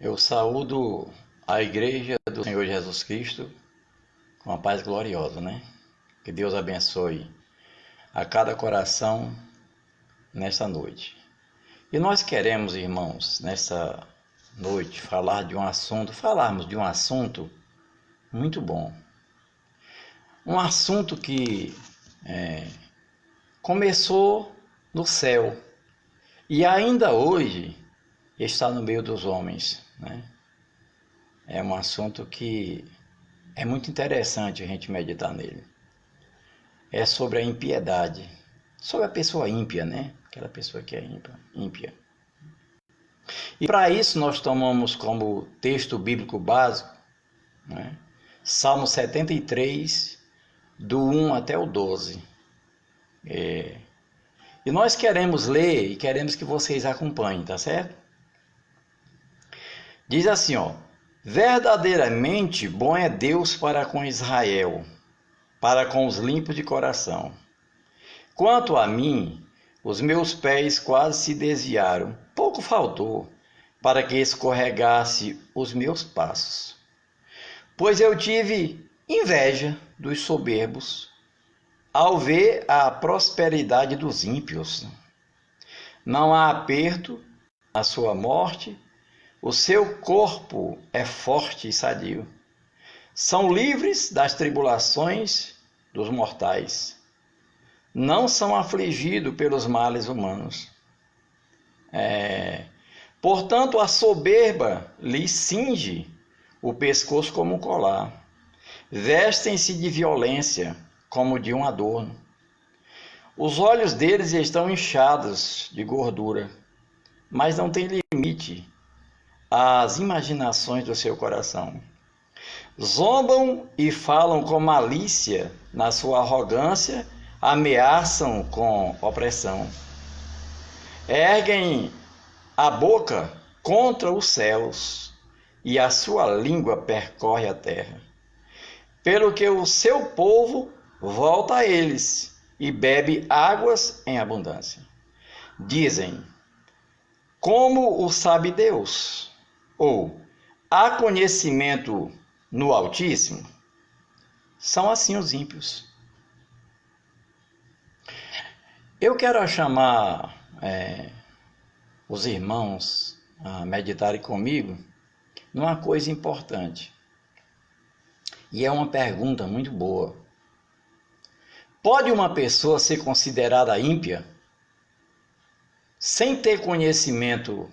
Eu saúdo a Igreja do Senhor Jesus Cristo com a paz gloriosa, né? Que Deus abençoe a cada coração nesta noite. E nós queremos, irmãos, nessa noite, falarmos de um assunto muito bom. Um assunto que começou no céu e ainda hoje está no meio dos homens, né? É um assunto que é muito interessante a gente meditar nele. É sobre a impiedade, sobre a pessoa ímpia, né? Aquela pessoa que é ímpia. E para isso nós tomamos como texto bíblico básico, né? Salmo 73, do 1 até o 12. E nós queremos ler e queremos que vocês acompanhem, tá certo? Diz assim, ó: verdadeiramente bom é Deus para com Israel, para com os limpos de coração. Quanto a mim, os meus pés quase se desviaram, pouco faltou para que escorregasse os meus passos. Pois eu tive inveja dos soberbos ao ver a prosperidade dos ímpios. Não há aperto na sua morte, o seu corpo é forte e sadio. São livres das tribulações dos mortais. Não são afligidos pelos males humanos. Portanto, a soberba lhes cinge o pescoço como um colar. Vestem-se de violência como de um adorno. Os olhos deles estão inchados de gordura, mas não tem limite às imaginações do seu coração. Zombam e falam com malícia na sua arrogância, ameaçam com opressão. Erguem a boca contra os céus e a sua língua percorre a terra. Pelo que o seu povo volta a eles e bebe águas em abundância. Dizem: como o sabe Deus? Ou há conhecimento no Altíssimo? São assim os ímpios. Eu quero chamar os irmãos a meditarem comigo numa coisa importante. E é uma pergunta muito boa. Pode uma pessoa ser considerada ímpia sem ter conhecimento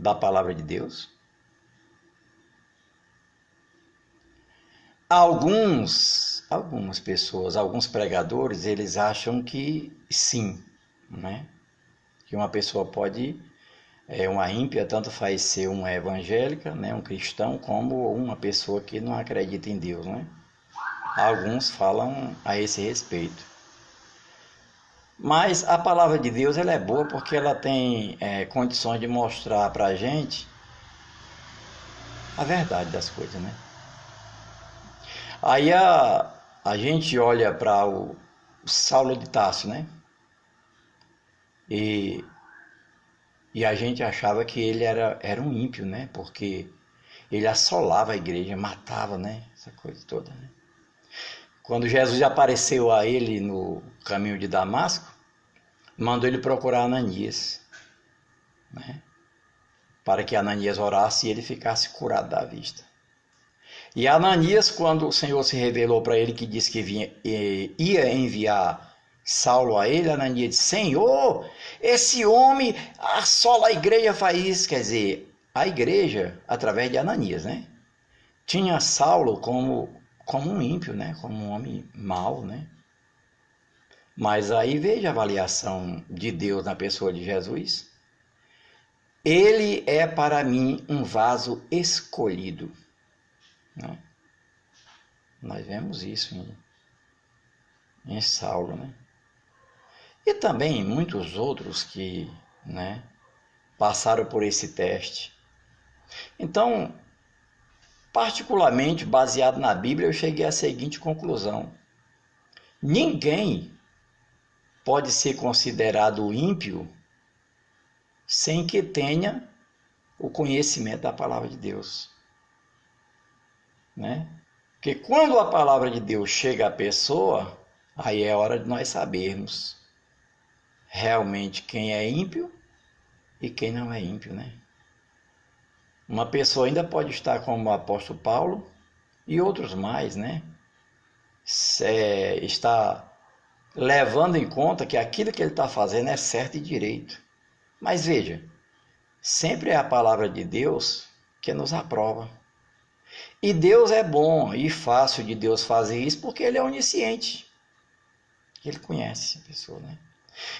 da palavra de Deus? Algumas pessoas, alguns pregadores, eles acham que sim, né? Que uma pessoa pode, uma ímpia, tanto faz ser uma evangélica, né, um cristão, como uma pessoa que não acredita em Deus, né? Alguns falam a esse respeito. Mas a palavra de Deus ela é boa porque ela tem condições de mostrar para a gente a verdade das coisas, né? Aí a gente olha para o Saulo de Tarso, né? E a gente achava que ele era um ímpio, né? Porque ele assolava a igreja, matava, né? Essa coisa toda, né? Quando Jesus apareceu a ele no caminho de Damasco, mandou ele procurar Ananias, né? Para que Ananias orasse e ele ficasse curado da vista. E Ananias, quando o Senhor se revelou para ele, que disse que ia enviar Saulo a ele, Ananias disse: Senhor, esse homem assola a igreja, faz isso. Quer dizer, a igreja, através de Ananias, né? Tinha Saulo como um ímpio, né? Como um homem mau, né? Mas aí veja a avaliação de Deus na pessoa de Jesus. Ele é para mim um vaso escolhido. Né? Nós vemos isso em Saulo, né? E também muitos outros que, né, passaram por esse teste. Então, particularmente baseado na Bíblia, eu cheguei à seguinte conclusão: ninguém pode ser considerado ímpio sem que tenha o conhecimento da palavra de Deus, né? Porque quando a palavra de Deus chega à pessoa, aí é hora de nós sabermos realmente quem é ímpio e quem não é ímpio, né? Uma pessoa ainda pode estar como o apóstolo Paulo e outros mais, né? Está levando em conta que aquilo que ele está fazendo é certo e direito. Mas veja, sempre é a palavra de Deus que nos aprova. E Deus é bom e fácil de Deus fazer isso porque ele é onisciente. Ele conhece a pessoa, né?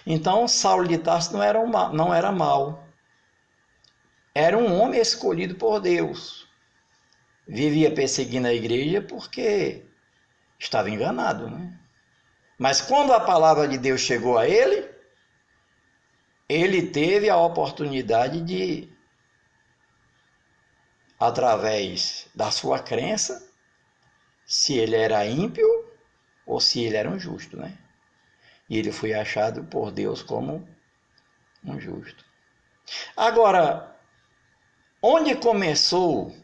Então, Saulo de Tarso não era mau. Era um homem escolhido por Deus. Vivia perseguindo a igreja porque estava enganado, né? Mas quando a palavra de Deus chegou a ele, ele teve a oportunidade de, através da sua crença, se ele era ímpio ou se ele era um justo, né? E ele foi achado por Deus como um justo. Agora, onde começou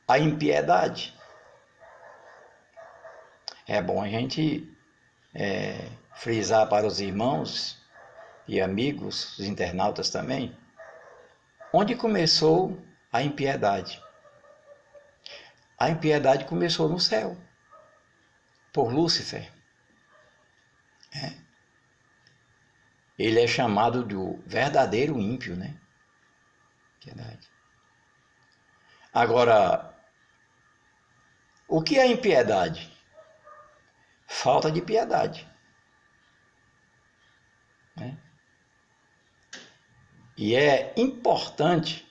a impiedade? É bom a gente frisar para os irmãos e amigos, os internautas também, onde começou a impiedade? A impiedade começou no céu, por Lúcifer. Ele é chamado do verdadeiro ímpio, né? Verdade. Agora, o que é impiedade? Falta de piedade, né? E é importante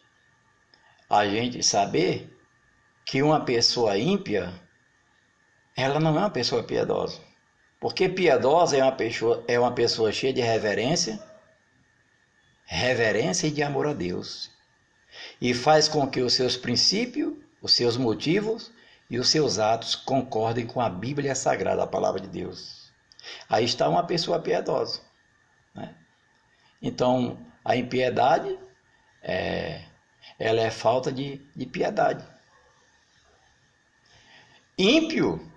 a gente saber que uma pessoa ímpia, ela não é uma pessoa piedosa. Porque piedosa é uma pessoa cheia de reverência e de amor a Deus. E faz com que os seus princípios, os seus motivos e os seus atos concordem com a Bíblia Sagrada, a palavra de Deus. Aí está uma pessoa piedosa, né? Então, a impiedade, ela é falta de piedade. Ímpio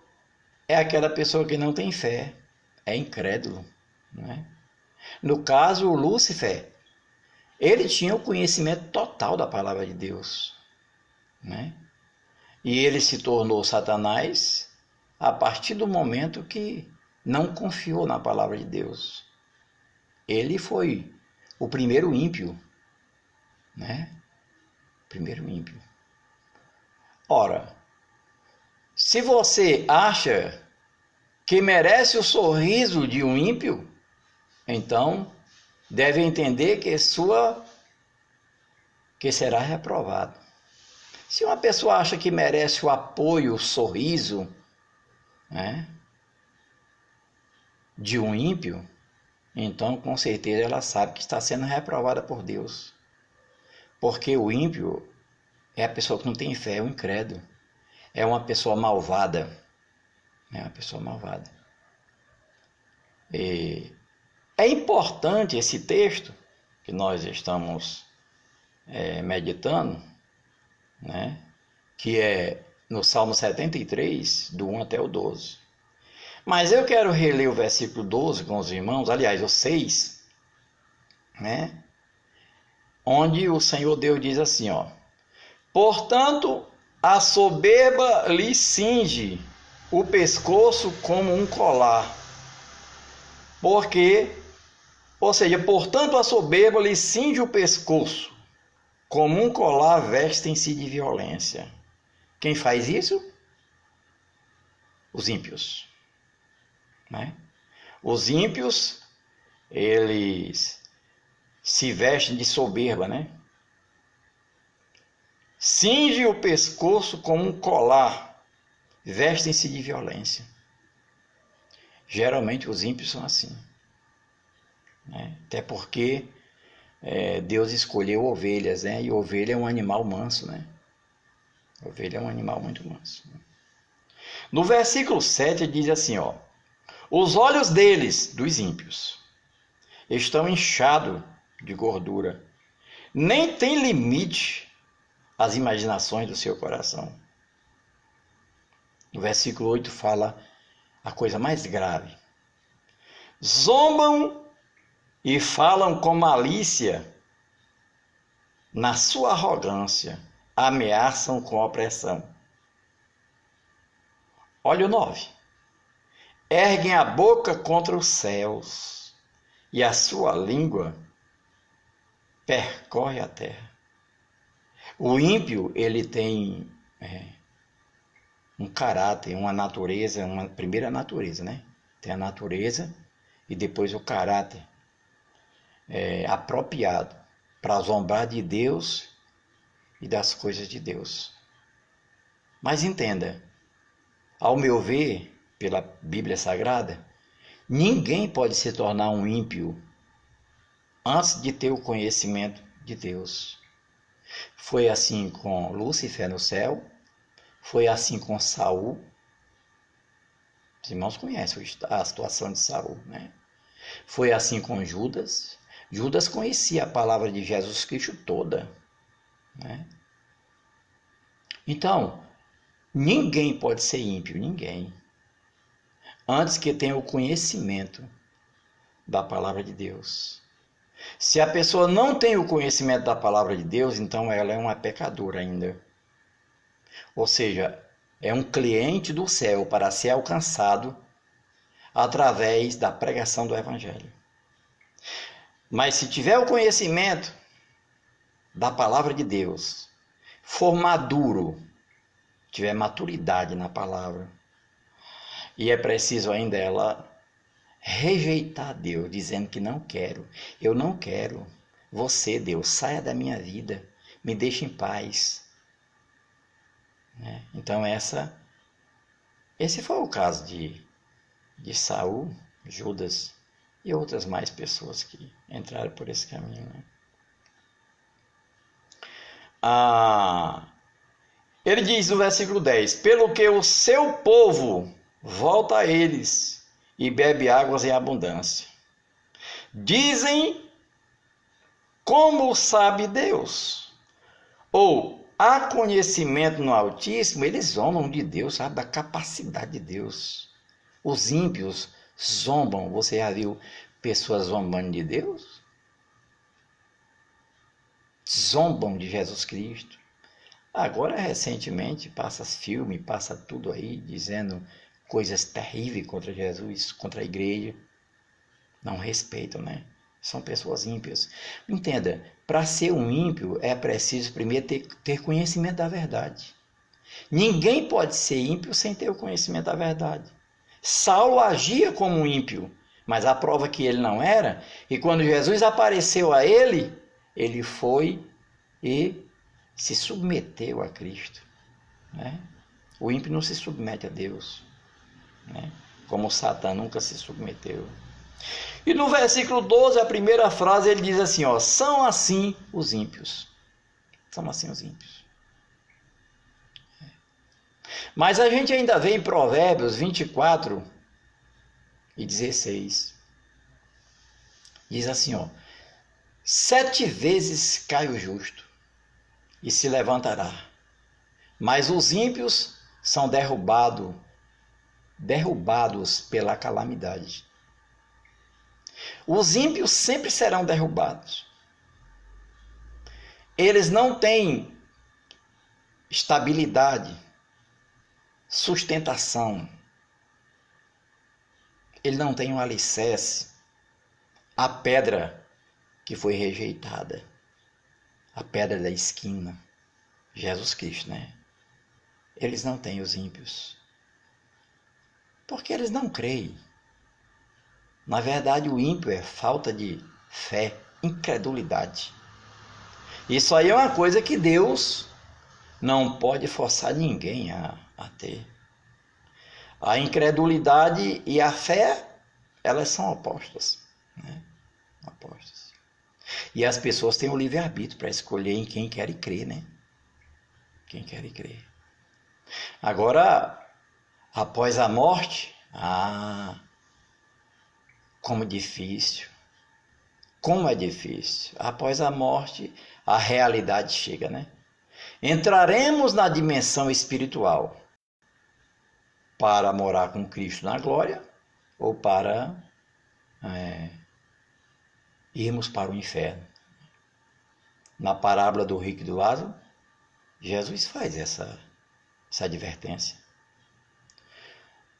é aquela pessoa que não tem fé, é incrédulo, né? No caso, o Lúcifer, ele tinha o conhecimento total da palavra de Deus, né? E ele se tornou Satanás a partir do momento que não confiou na palavra de Deus. Ele foi o primeiro ímpio, né? Primeiro ímpio. Ora, se você acha que merece o sorriso de um ímpio, então deve entender que será reprovado. Se uma pessoa acha que merece o apoio, o sorriso, né, de um ímpio, então com certeza ela sabe que está sendo reprovada por Deus. Porque o ímpio é a pessoa que não tem fé, é o incrédulo. É uma pessoa malvada. É uma pessoa malvada. E é importante esse texto que nós estamos meditando, né? Que é no Salmo 73, do 1 até o 12. Mas eu quero reler o versículo 12 com os irmãos, aliás, o 6, né? Onde o Senhor Deus diz assim, ó: portanto, a soberba lhe cinge o pescoço como um colar. Portanto, a soberba lhe cinge o pescoço como um colar, vestem-se de violência. Quem faz isso? Os ímpios, né? Os ímpios, eles se vestem de soberba, né? Cinge o pescoço como um colar, vestem-se de violência. Geralmente os ímpios são assim, né? Até porque Deus escolheu ovelhas, né? E ovelha é um animal manso, né? Ovelha é um animal muito manso, né? No versículo 7 diz assim, ó: os olhos deles, dos ímpios, estão inchados de gordura, nem tem limite as imaginações do seu coração. O versículo 8 fala a coisa mais grave. Zombam e falam com malícia, na sua arrogância, ameaçam com opressão. Olha o 9. Erguem a boca contra os céus, e a sua língua percorre a terra. O ímpio, ele tem um caráter, uma natureza, uma primeira natureza, né? Tem a natureza e depois o caráter apropriado para zombar de Deus e das coisas de Deus. Mas entenda, ao meu ver, pela Bíblia Sagrada, ninguém pode se tornar um ímpio antes de ter o conhecimento de Deus. Foi assim com Lúcifer no céu, foi assim com Saul. Os irmãos conhecem a situação de Saul, né? Foi assim com Judas. Judas conhecia a palavra de Jesus Cristo toda, né? Então, ninguém pode ser ímpio, ninguém, antes que tenha o conhecimento da palavra de Deus. Se a pessoa não tem o conhecimento da palavra de Deus, então ela é uma pecadora ainda. Ou seja, é um cliente do céu para ser alcançado através da pregação do Evangelho. Mas se tiver o conhecimento da palavra de Deus, for maduro, tiver maturidade na palavra, e é preciso ainda ela rejeitar Deus, dizendo que não quero, eu não quero, você, Deus, saia da minha vida, me deixe em paz. Então esse foi o caso de Saul, Judas e outras mais pessoas que entraram por esse caminho, né? Ele diz no versículo 10, pelo que o seu povo volta a eles e bebe águas em abundância. Dizem, como sabe Deus? Ou, há conhecimento no Altíssimo, eles zombam de Deus, sabe, da capacidade de Deus. Os ímpios zombam. Você já viu pessoas zombando de Deus? Zombam de Jesus Cristo. Agora, recentemente, passa filme, passa tudo aí, dizendo coisas terríveis contra Jesus, contra a igreja. Não respeitam, né? São pessoas ímpias. Entenda, para ser um ímpio é preciso primeiro ter conhecimento da verdade. Ninguém pode ser ímpio sem ter o conhecimento da verdade. Saulo agia como um ímpio, mas a prova que ele não era, e quando Jesus apareceu a ele, ele foi e se submeteu a Cristo, né? O ímpio não se submete a Deus, né? Como Satã nunca se submeteu. E no versículo 12, a primeira frase, ele diz assim, ó, são assim os ímpios. São assim os ímpios. Mas a gente ainda vê em Provérbios 24 e 16. Diz assim, ó, 7 vezes cai o justo e se levantará, mas os ímpios são derrubados pela calamidade. Os ímpios sempre serão derrubados. Eles não têm estabilidade, sustentação. Ele não tem um alicerce. A pedra que foi rejeitada, a pedra da esquina, Jesus Cristo, né? Eles não têm, os ímpios, porque eles não creem. Na verdade, o ímpio é falta de fé, incredulidade. Isso aí é uma coisa que Deus não pode forçar ninguém a ter. A incredulidade e a fé, elas são opostas, né? Opostas. E as pessoas têm o livre-arbítrio para escolher em quem querem crer, né? Quem querem crer. Agora, após a morte, como difícil. Como é difícil. Após a morte, a realidade chega, né? Entraremos na dimensão espiritual para morar com Cristo na glória ou para irmos para o inferno. Na parábola do rico e do Lázaro, Jesus faz essa advertência.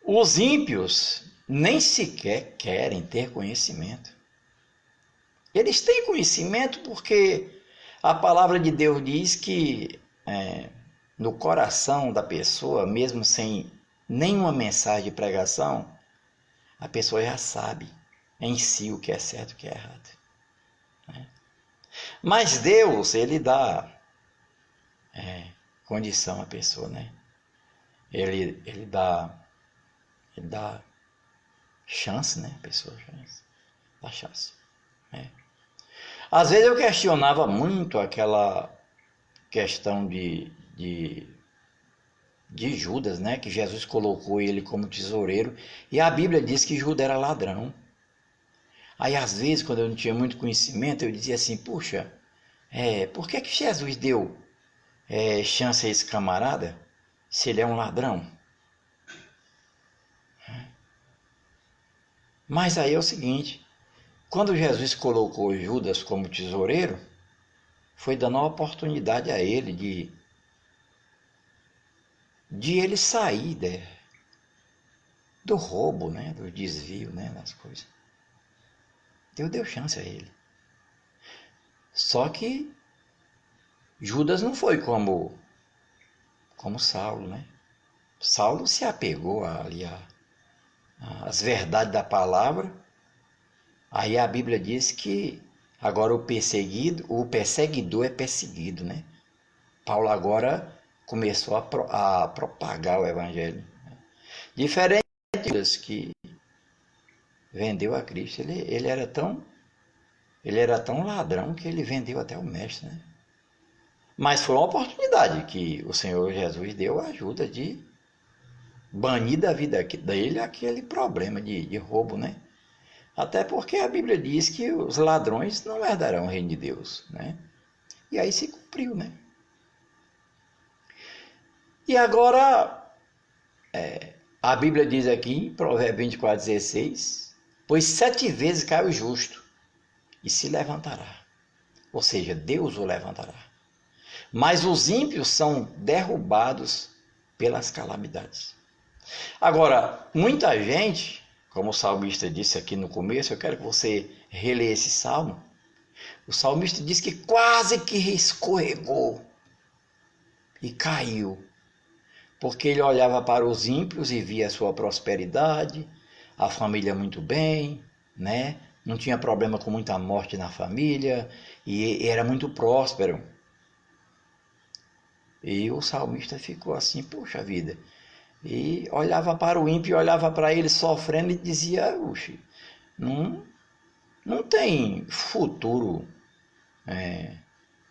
Os ímpios nem sequer querem ter conhecimento. Eles têm conhecimento porque a palavra de Deus diz que no coração da pessoa, mesmo sem nenhuma mensagem de pregação, a pessoa já sabe em si o que é certo e o que é errado. Mas Deus, ele dá condição à pessoa, né? Ele dá chance, né? A pessoa dá chance. Às vezes eu questionava muito aquela questão de Judas, né? Que Jesus colocou ele como tesoureiro e a Bíblia diz que Judas era ladrão. Aí às vezes, quando eu não tinha muito conhecimento, eu dizia assim, puxa, por que Jesus deu chance a esse camarada se ele é um ladrão? Mas aí é o seguinte, quando Jesus colocou Judas como tesoureiro, foi dando uma oportunidade a ele de ele sair do roubo, né, do desvio, né, das coisas. Deus deu chance a ele. Só que Judas não foi como Saulo, né? Saulo se apegou ali às verdades da palavra. Aí a Bíblia diz que agora o perseguidor é perseguido, né? Paulo agora começou a propagar o evangelho. Diferente de Judas que vendeu a Cristo, ele era tão ladrão que ele vendeu até o mestre, né? Mas foi uma oportunidade que o Senhor Jesus deu a ajuda de banir da vida dele aquele problema de roubo, né? Até porque a Bíblia diz que os ladrões não herdarão o reino de Deus, né? E aí se cumpriu, né? E agora, a Bíblia diz aqui, em Provérbios 24:16, pois 7 vezes cai o justo e se levantará. Ou seja, Deus o levantará. Mas os ímpios são derrubados pelas calamidades. Agora, muita gente, como o salmista disse aqui no começo, eu quero que você releia esse salmo. O salmista diz que quase que escorregou e caiu, porque ele olhava para os ímpios e via a sua prosperidade, a família muito bem, né? Não tinha problema com muita morte na família e era muito próspero. E o salmista ficou assim, poxa vida. E olhava para o ímpio, olhava para ele sofrendo e dizia, uxe, não tem futuro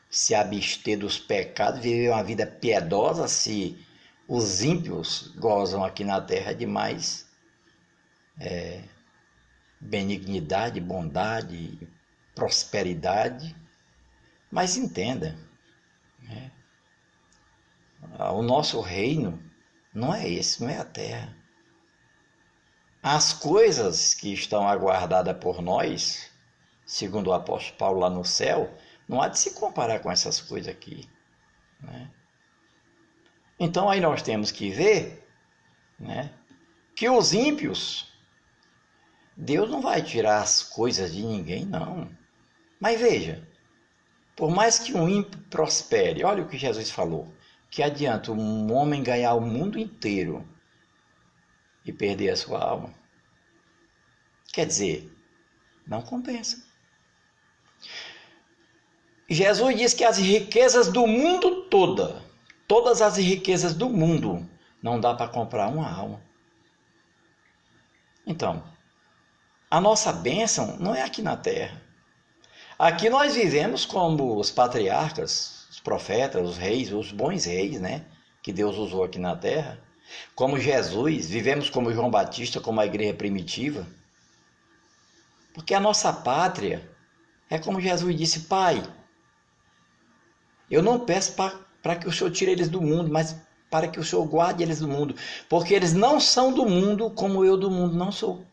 se abster dos pecados, viver uma vida piedosa se os ímpios gozam aqui na terra de mais benignidade, bondade, prosperidade. Mas entenda, o nosso reino não é esse, não é a terra. As coisas que estão aguardadas por nós, segundo o apóstolo Paulo lá no céu, não há de se comparar com essas coisas aqui, né? Então aí nós temos que ver, né, que os ímpios, Deus não vai tirar as coisas de ninguém, não. Mas veja, por mais que um ímpio prospere, olha o que Jesus falou, que adianta um homem ganhar o mundo inteiro e perder a sua alma? Quer dizer, não compensa. Jesus diz que as riquezas do mundo todas as riquezas do mundo, não dá para comprar uma alma. Então, a nossa bênção não é aqui na terra. Aqui nós vivemos como os patriarcas, os profetas, os reis, os bons reis, né? Que Deus usou aqui na terra. Como Jesus, vivemos como João Batista, como a igreja primitiva. Porque a nossa pátria é como Jesus disse, Pai, eu não peço para para que o Senhor tire eles do mundo, mas para que o Senhor guarde eles do mundo, porque eles não são do mundo como eu do mundo não sou.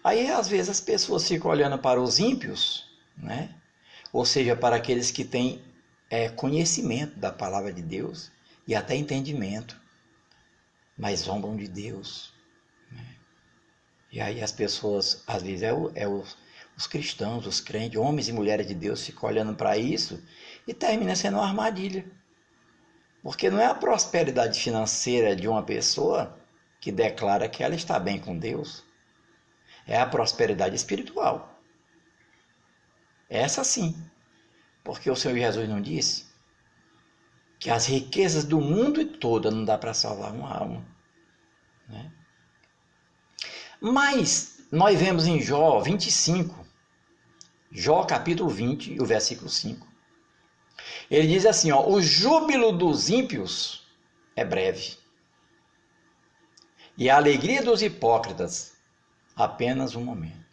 Aí, às vezes, as pessoas ficam olhando para os ímpios, né? Ou seja, para aqueles que têm conhecimento da palavra de Deus e até entendimento, mas zombam de Deus. Né? E aí as pessoas, às vezes, os cristãos, os crentes, homens e mulheres de Deus, ficam olhando para isso e termina sendo uma armadilha. Porque não é a prosperidade financeira de uma pessoa que declara que ela está bem com Deus. É a prosperidade espiritual. Essa sim. Porque o Senhor Jesus não disse que as riquezas do mundo todo não dá para salvar uma alma. Né? Mas nós vemos em Jó 25, Jó capítulo 20 e o versículo 5. Ele diz assim, ó, o júbilo dos ímpios é breve, e a alegria dos hipócritas apenas um momento.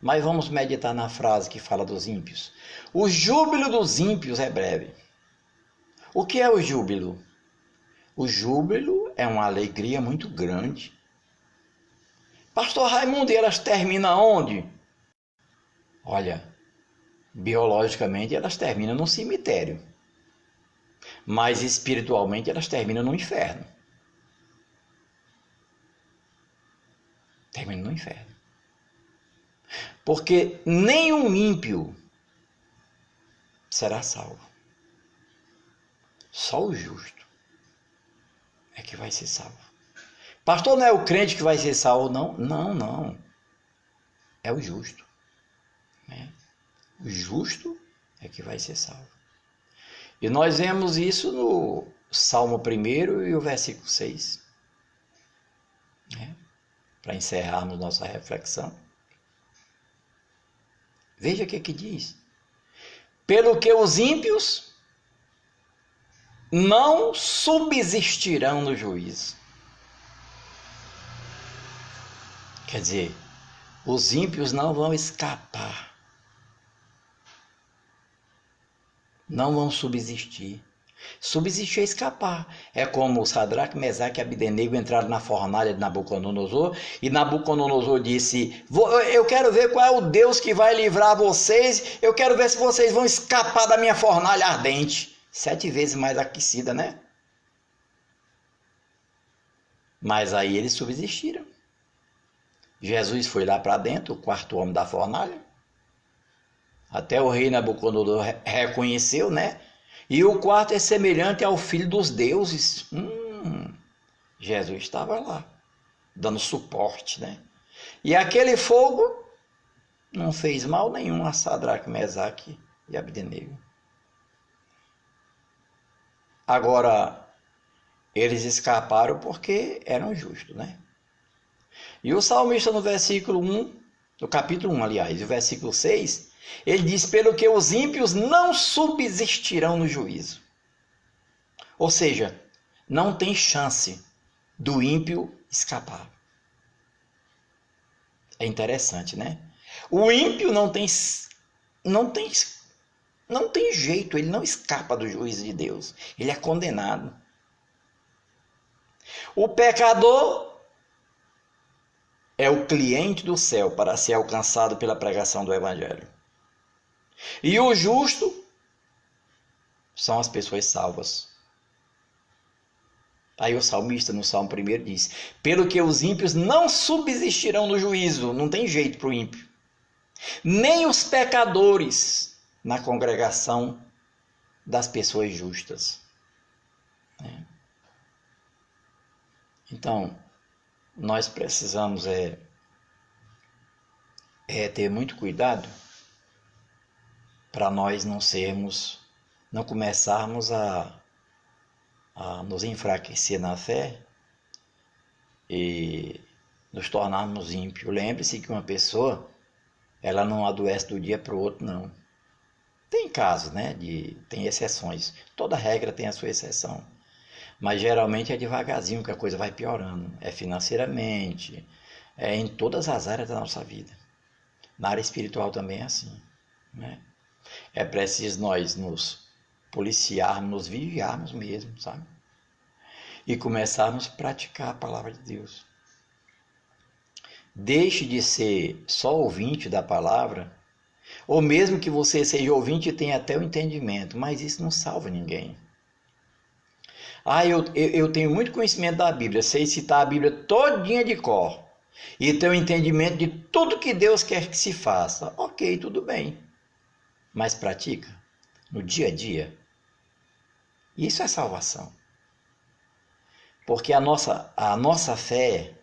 Mas vamos meditar na frase que fala dos ímpios. O júbilo dos ímpios é breve. O que é o júbilo? O júbilo é uma alegria muito grande. Pastor Raimundo, e elas terminam onde? Olha, biologicamente elas terminam no cemitério. Mas espiritualmente elas terminam no inferno. Terminam no inferno. Porque nenhum ímpio será salvo. Só o justo é que vai ser salvo. Pastor, não é o crente que vai ser salvo, não? Não. É o justo. Né? O justo é que vai ser salvo. E nós vemos isso no Salmo 1 e o versículo 6. Né? Para encerrarmos nossa reflexão. Veja o que diz. Pelo que os ímpios não subsistirão no juízo. Quer dizer, os ímpios não vão escapar. Não vão subsistir. Subsistir é escapar. É como Sadraque, Mesaque e Abdenego entraram na fornalha de Nabucodonosor e Nabucodonosor disse, eu quero ver qual é o Deus que vai livrar vocês, eu quero ver se vocês vão escapar da minha fornalha ardente. 7 vezes mais aquecida, né? Mas aí eles subsistiram. Jesus foi lá para dentro, o quarto homem da fornalha. Até o rei Nabucodonosor reconheceu, né? E o quarto é semelhante ao filho dos deuses. Jesus estava lá, dando suporte, né? E aquele fogo não fez mal nenhum a Sadraque, Mesaque e Abdenego. Agora, eles escaparam porque eram justos, né? E o salmista no versículo 1, no capítulo 1, aliás, o versículo 6, ele diz, pelo que os ímpios não subsistirão no juízo. Ou seja, não tem chance do ímpio escapar. É interessante, né? O ímpio não tem jeito, ele não escapa do juízo de Deus. Ele é condenado. O pecador é o cliente do céu para ser alcançado pela pregação do evangelho. E o justo são as pessoas salvas. Aí o salmista no Salmo 1 diz, pelo que os ímpios não subsistirão no juízo, não tem jeito para o ímpio, nem os pecadores na congregação das pessoas justas. Então, nós precisamos ter muito cuidado para nós não começarmos a nos enfraquecer na fé e nos tornarmos ímpios. Lembre-se que uma pessoa, ela não adoece do dia para o outro, não. Tem casos, né? Tem exceções. Toda regra tem a sua exceção. Mas geralmente é devagarzinho que a coisa vai piorando. É financeiramente, é em todas as áreas da nossa vida. Na área espiritual também é assim, né? É preciso nós nos policiarmos, nos vigiarmos mesmo, sabe? E começarmos a praticar a palavra de Deus. Deixe de ser só ouvinte da palavra, ou mesmo que você seja ouvinte e tenha até o entendimento, mas isso não salva ninguém. Eu tenho muito conhecimento da Bíblia, sei citar a Bíblia todinha de cor, e tenho entendimento de tudo que Deus quer que se faça. Ok, tudo bem, mas pratica no dia a dia. Isso é salvação. Porque a nossa fé,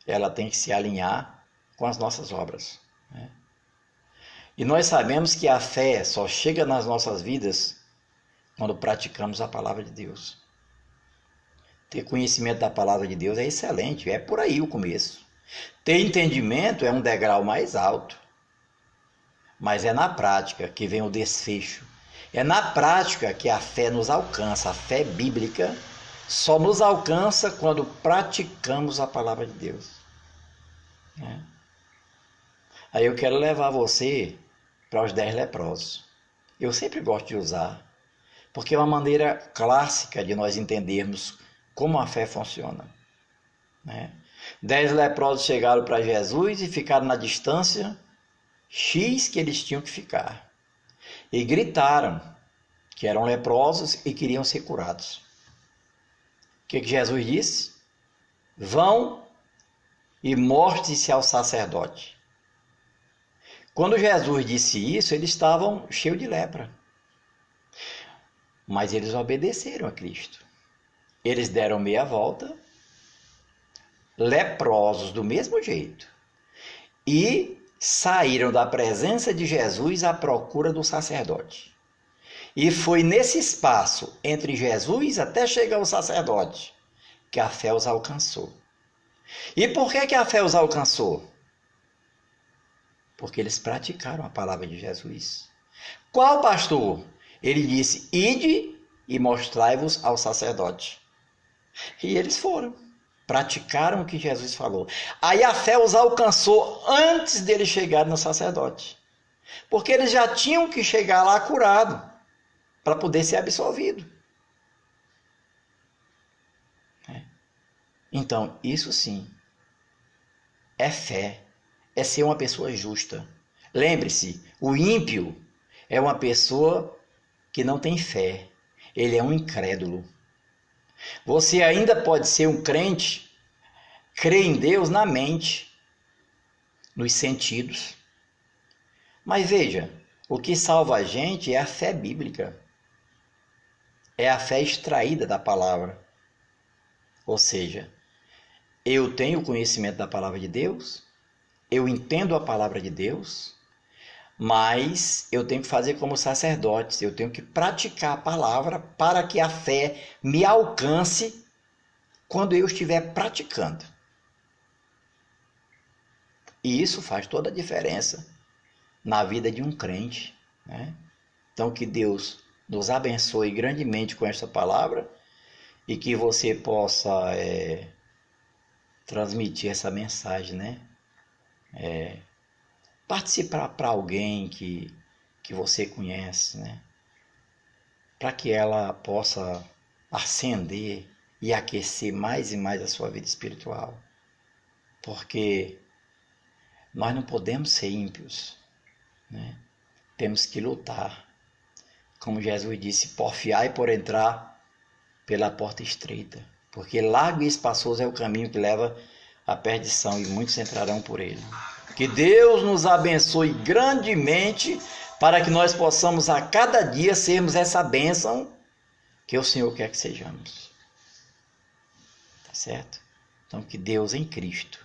ela tem que se alinhar com as nossas obras, né? E nós sabemos que a fé só chega nas nossas vidas quando praticamos a palavra de Deus. Ter conhecimento da palavra de Deus é excelente, é por aí o começo. Ter entendimento é um degrau mais alto, mas é na prática que vem o desfecho. É na prática que a fé nos alcança. A fé bíblica só nos alcança quando praticamos a palavra de Deus, né? Aí eu quero levar você para os 10 leprosos. Eu sempre gosto de usar, porque é uma maneira clássica de nós entendermos como a fé funciona, né? 10 leprosos chegaram para Jesus e ficaram na distância X que eles tinham que ficar. E gritaram que eram leprosos e queriam ser curados. O que Jesus disse? Vão e mostrem-se ao sacerdote. Quando Jesus disse isso, eles estavam cheios de lepra. Mas eles obedeceram a Cristo. Eles deram meia volta, leprosos do mesmo jeito, e saíram da presença de Jesus à procura do sacerdote. E foi nesse espaço entre Jesus até chegar ao sacerdote que a fé os alcançou. E por que a fé os alcançou? Porque eles praticaram a palavra de Jesus. Qual pastor? Ele disse, ide e mostrai-vos ao sacerdote. E eles foram, praticaram o que Jesus falou. Aí a fé os alcançou antes deles chegarem no sacerdote. Porque eles já tinham que chegar lá curado, para poder ser absolvido. Então, isso sim, é fé, é ser uma pessoa justa. Lembre-se, o ímpio é uma pessoa que não tem fé, ele é um incrédulo. Você ainda pode ser um crente, crer em Deus na mente, nos sentidos. Mas veja, o que salva a gente é a fé bíblica. É a fé extraída da palavra. Ou seja, eu tenho conhecimento da palavra de Deus, eu entendo a palavra de Deus, mas eu tenho que fazer como sacerdotes, eu tenho que praticar a palavra para que a fé me alcance quando eu estiver praticando. E isso faz toda a diferença na vida de um crente, né? Então que Deus nos abençoe grandemente com esta palavra e que você possa transmitir essa mensagem, né? Participar para alguém que você conhece, né? Para que ela possa acender e aquecer mais e mais a sua vida espiritual. Porque nós não podemos ser ímpios, né? Temos que lutar. Como Jesus disse, porfiai por entrar pela porta estreita, porque largo e espaçoso é o caminho que leva à perdição e muitos entrarão por ele. Que Deus nos abençoe grandemente para que nós possamos a cada dia sermos essa bênção que o Senhor quer que sejamos. Tá certo? Então que Deus em Cristo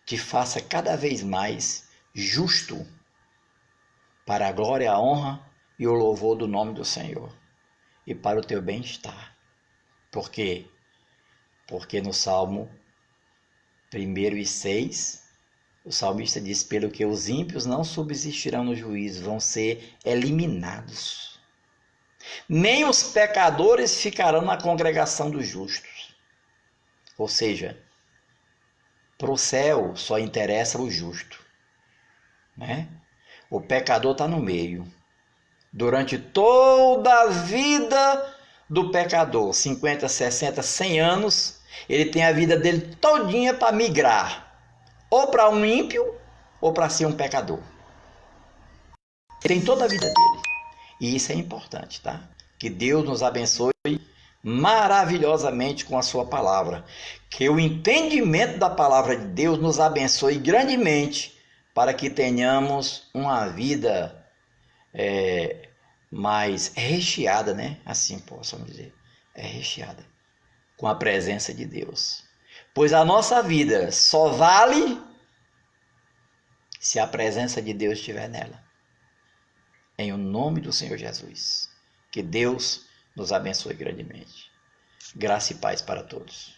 te faça cada vez mais justo para a glória, a honra e o louvor do nome do Senhor e para o teu bem-estar. Por quê? Porque no Salmo 1:6, o salmista diz, pelo que os ímpios não subsistirão no juízo, vão ser eliminados. Nem os pecadores ficarão na congregação dos justos. Ou seja, para o céu só interessa o justo, né? O pecador está no meio. durante toda a vida do pecador, 50, 60, 100 anos, ele tem a vida dele todinha para migrar, ou para um ímpio, ou para ser um pecador. Ele tem toda a vida dele. E isso é importante, tá? Que Deus nos abençoe maravilhosamente com a sua palavra. Que o entendimento da palavra de Deus nos abençoe grandemente para que tenhamos uma vida mais recheada, né? Assim possamos dizer. Recheada com a presença de Deus. Pois a nossa vida só vale se a presença de Deus estiver nela. Em o nome do Senhor Jesus. Que Deus nos abençoe grandemente. Graça e paz para todos.